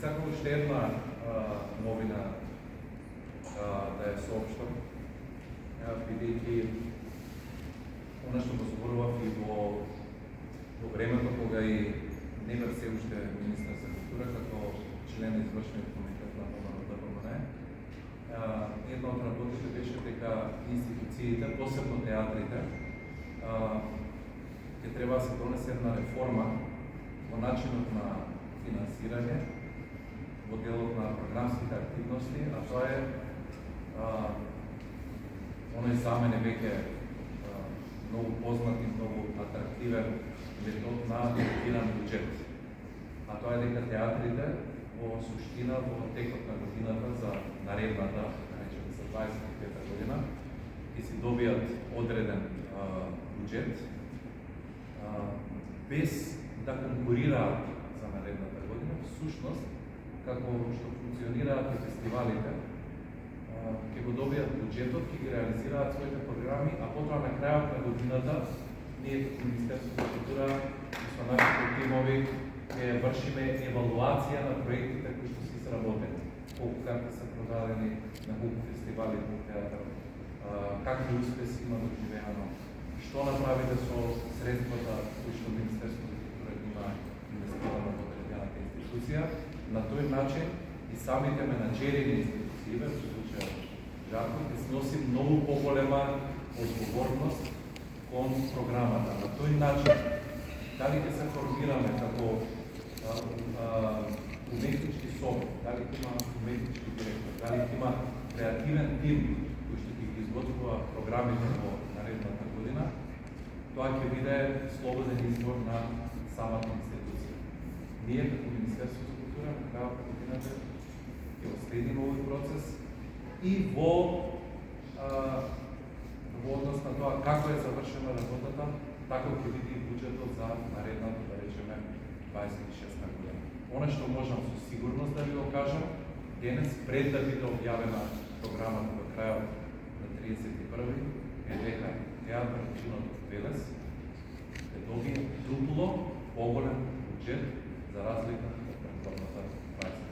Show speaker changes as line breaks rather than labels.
сакам уште една новина да ја соопштам, бидејќи она што го зборував и во времето кога и не бев се уште министар за култура, како член на извршниот комитет на ДПМН, една од работите беше дека институциите, посебно театрите, ќе треба да се донесе една реформа во начинот на финансирање, во делот на програмските активности, а тоа е оној за мене веќе многу познат и многу атрактивен метод на делегиран буџет. А тоа е дека театрите во суштина во текот на годината за наредната, речеме за 25-та година, ќе си добијат одреден буџет без да конкурираат за наредната година. Всушност, како што функционираат и фестивалите, ќе го добијат буџетот, ќе ги реализираат своите програми, а потоа на крајот на годината ние како Министерство за култура со нашите тимови ќе вршиме евалуација на проектите кои што се изработени, колку карти се продадени на колку фестивали во театар, какви успеси има доживеано, што направите со средствата кои што Министерство за култура има инвестирано во одредената институција. На тој начин и самите менаџери на институции, во случајот Жарко, ќе сноси многу поголема одговорност кон програмата. На тој начин, дали ќе се формираме како уметнички совет, дали ќе има уметнички директор, дали ќе има креативен тим кој што ќе ги изготвува програмите во наредната година, тоа ќе биде слободен избор на самата институција. Ние како Министерство за култура на крајот на годината ќе следиме овој процес и во однос на тоа како е завршена работата, така ќе биде и буџетот за наредната, да речеме, 26-та година. Она што можам со сигурност да ви го кажам, денес пред да биде објавена програмата до крајот на 31-ви, е дека театар Чинот Велес ќе добие дупло поголем буџет за разлика од претходната 20